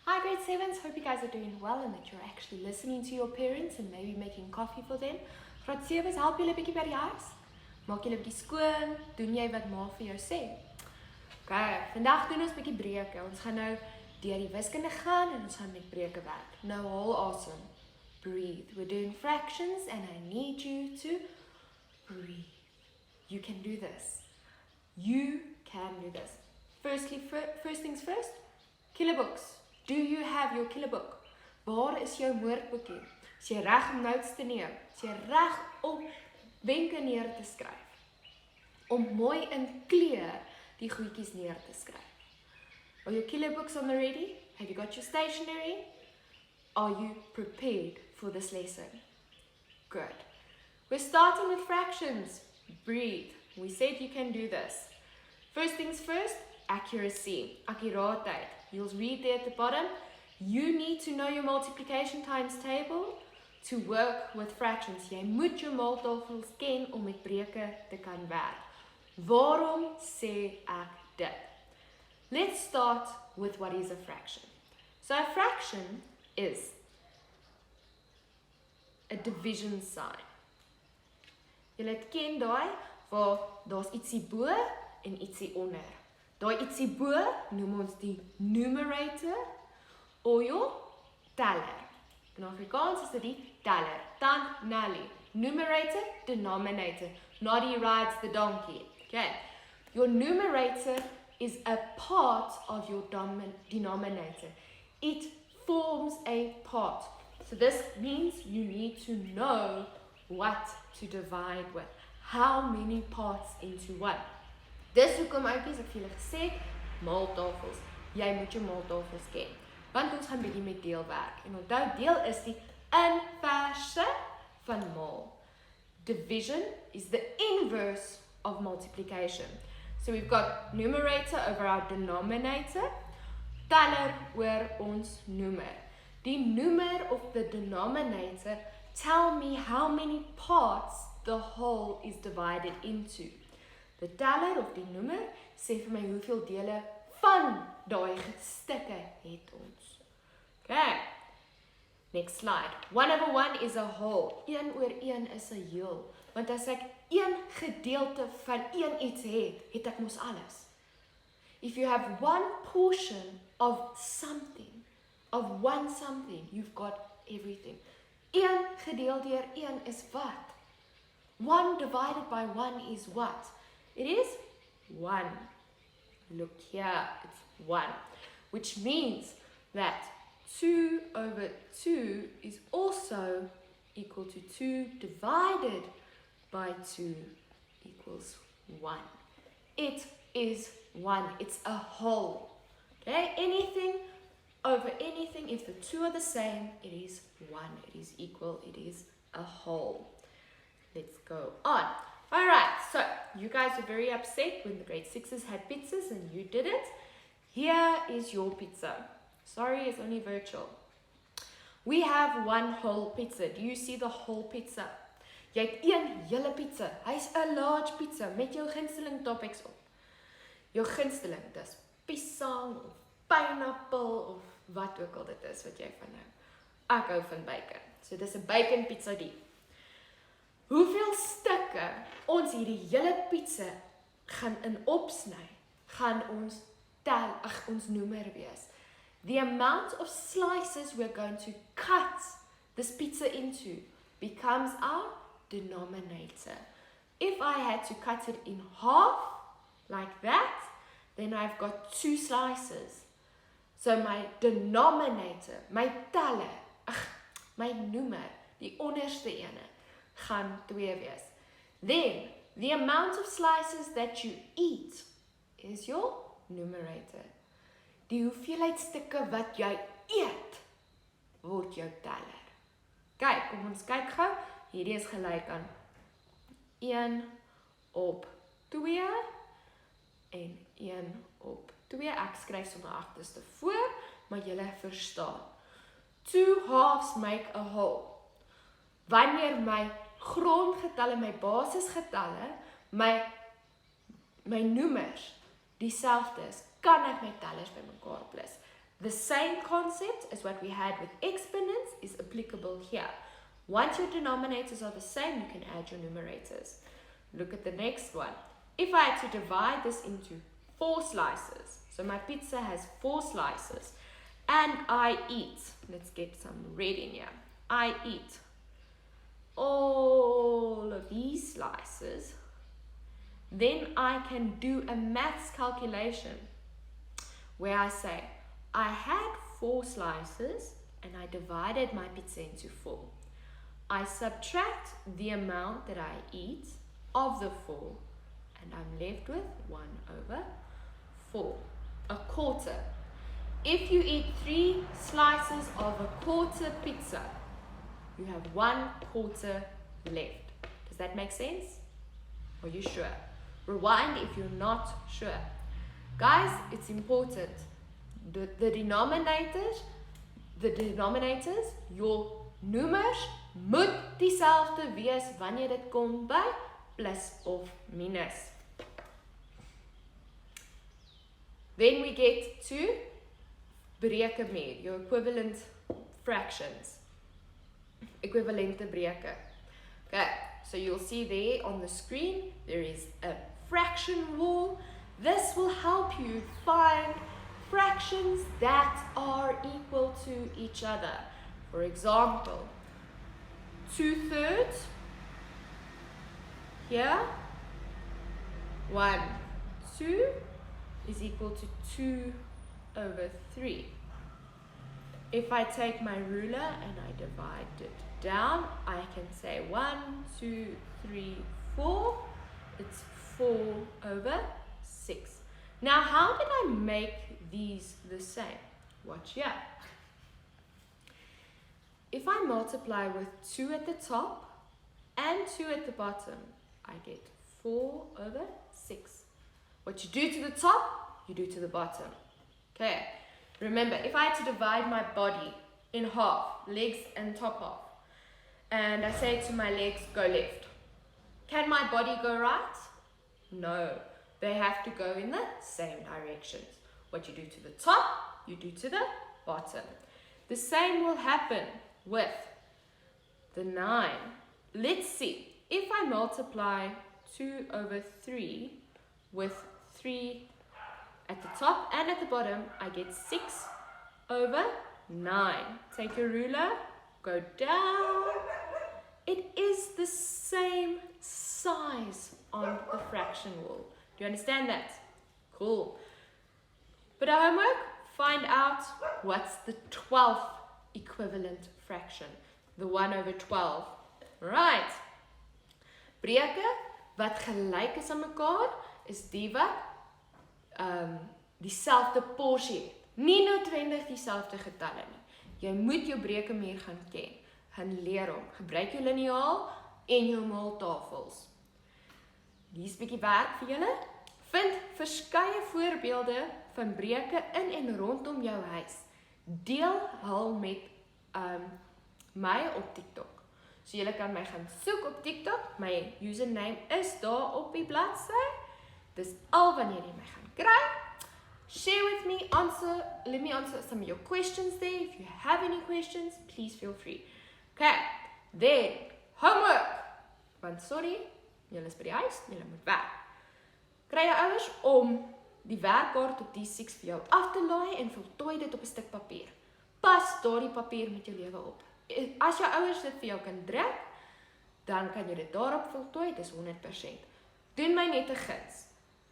Hi grade 7s, hope you guys are doing well and that you're actually listening to your parents and maybe making coffee for them. Graad 7s, help julle 'n bietjie by die huis. Maak julle 'n bietjie skoon, doen jy wat ma vir jou sê. Okay, vandag doen ons 'n bietjie breuke. Ons gaan nou deur die wiskunde gaan en ons gaan met breuke werk. Nou haal asem. Breathe. We're doing fractions and I need you to breathe. You can do this. You can do this. First things first, kilobooks. Do you have your killerbook? Waar is jou woordboekie? Is jy reg om notes te neem? Is jy reg om wenke neer te skryf? Om mooi in kleur die goedjies neer te skryf. Are your killerbooks on the ready? Have you got your stationery? Are you prepared for this lesson? Good. We're starting with fractions. Breathe. We said you can do this. First things first, accuracy, akkuraatheid. You'll read there at the bottom. You need to know your multiplication times table to work with fractions. Jy moet jou maaltafels ken om met breuke te kan werk. Waarom sê ek dit? Let's start with what is a fraction. So a fraction is a division sign. Julle ken daai waar daar's ietsie bo en ietsie onder. Daai ietsie bo noem ons die numerator of jou teller. In Afrikaans is dit die teller. Tanali. Numerator, denominator. Noddy rides the donkey. Okay. Your numerator is a part of your denominator. It forms a part. So this means you need to know what to divide with. How many parts into what? Dis hoekom oupies ek vir julle gesê, maaltafels. Jy moet jou maaltafels ken. Want ons gaan bietjie met deel werk. En onthou, deel is die inverse van maal. Division is the inverse of multiplication. So we've got numerator over our denominator, teller oor ons noemer. Die noemer of the denominator tell me how many parts the whole is divided into. The teller of die noemer sê vir my hoeveel dele van daai stukke het ons. Okay. Next slide. 1/1 is a whole. 1/1 is 'n heel. Want as ek een gedeelte van een iets het, het ek mos alles. If you have one portion of something, of one something, you've got everything. 1 gedeel deur 1 is wat? 1 divided by 1 is what? It is 1. Look here, it's 1. Which means that 2 over 2 is also equal to 2 divided by 2 equals 1. It is 1. It's a whole. Okay? Anything over anything, if the two are the same, it is 1. It is equal. It is a whole. Let's go on. Alright, so you guys were very upset when the grade 6s had pizzas and you didn't. Here is your pizza. Sorry, it's only virtual. We have one whole pizza. Do you see the whole pizza? Jy het een hele pizza. Hy's 'n large pizza met jou gunsteling toppings op. Jou gunsteling, dis piesang of pineapple of wat ook al dit is wat jy van hou. Ek hou van bacon. So dis 'n bacon pizza die. Hoeveel stukke ons hierdie hele pizza gaan in opsny, gaan ons tel, ons noemer wees. The amount of slices we're going to cut this pizza into becomes our denominator. If I had to cut it in half, like that, then I've got 2 slices. So my denominator, my teller, my noemer, die onderste ene, gaan 2 wees. Then, the amount of slices that you eat is your numerator. Die hoeveelheid stukke wat jy eet, word jou teller. Kyk, kom ons kyk gou. Hierdie is gelyk aan 1 op 2 en 1 op 2. Ek skryf sommer agterste voor, maar julle verstaan. 2 halves make a whole. Wanneer my grondgetalle, my basisgetalle, my noemers dieselfde is, kan ek my tellers bymekaar plus. The same concept as what we had with exponents is applicable here. Once your denominators are the same, you can add your numerators. Look at the next one. If I had to divide this into 4 slices, so my pizza has 4 slices, and I eat, let's get some red in here, I eat all of these slices, then I can do a maths calculation where I say, I had 4 slices and I divided my pizza into 4. I subtract the amount that I eat of the 4 and I'm left with 1/4, a quarter. If you eat 3 slices of a quarter pizza, you have 1/4 left. Does that make sense? Are you sure? Rewind if you're not sure. Guys, it's important. The denominators, your noemers moet dieselfde wees wanneer dit kom by plus of minus. Then we get to Breuke meer, your equivalent fractions. Equivalente Breuke. Okay, so you'll see there on the screen, there is a fraction rule. This will help you find fractions that are equal to each other. For example, 2/3 here, 1/2 is equal to 2/3. If I take my ruler and I divide it down, I can say 1, 2, 3, 4. It's 4/6. Now, how did I make these the same? Watch here. If I multiply with 2 at the top and 2 at the bottom, I get 4/6. What you do to the top, you do to the bottom. Okay. Remember, if I had to divide my body in half, legs and top half, and I say to my legs, go left, can my body go right? No. They have to go in the same directions. What you do to the top, you do to the bottom. The same will happen with the 9. Let's see. If I multiply 2/3 with 3 at the top and at the bottom, I get 6/9. Take your ruler, go down. It is the same size on the fraction wall. Do you understand that? Cool. But our homework, find out what's the 12th equivalent fraction. The 1/12. Right. Breuke wat gelyk is aan mekaar is die wat dieselfde porsie het. Nie noodwendig dieselfde getalle nie. Jy moet jou Breuke meer gaan ken. Gaan leer hom. Gebruik jou liniaal en jou maaltafels. Hier's 'n bietjie werk vir julle. Vind verskeie voorbeelde van Breuke in en rondom jou huis. Deel hul met my op TikTok. So julle kan my gaan soek op TikTok. My username is daar op die bladsy. Dis al wanneer jy my gaan kry. Share with me, let me answer some of your questions there. If you have any questions, please feel free. Okay, then, homework. Want sorry, julle is by die huis, julle moet werk. Kry jou ouers om die werkkaart op die 6 vir jou af te laai en voltooi dit op 'n stuk papier. Pas daardie papier met jou lewe op. As jou ouers dit vir jou kan druk, dan kan jy dit daarop voltooi, dis 100%. Doen my net 'n guns.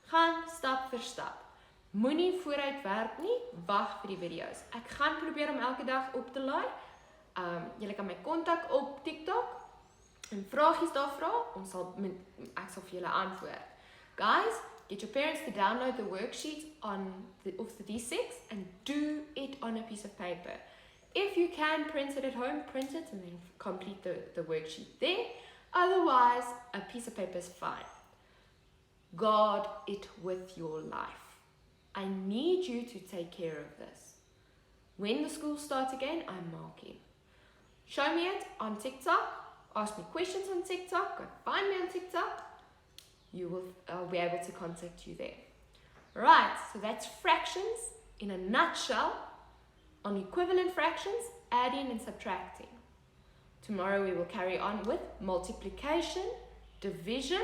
Gaan stap vir stap. Moenie vooruit werk nie, wag vir die video's. Ek gaan probeer om elke dag op te laai. Julle kan my kontak op TikTok en vragies daar vra, ek sal vir julle antwoord. Guys, get your parents to download the worksheet of the D6 and do it on a piece of paper. If you can print it at home, print it and then complete the worksheet there. Otherwise, a piece of paper is fine. Guard it with your life. I need you to take care of this. When the schools start again, I'm marking. Show me it on TikTok. Ask me questions on TikTok. Go find me on TikTok. I'll be able to contact you there. Right, so that's fractions in a nutshell. on equivalent fractions, adding and subtracting. Tomorrow we will carry on with multiplication, division,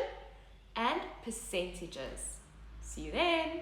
and percentages. See you then!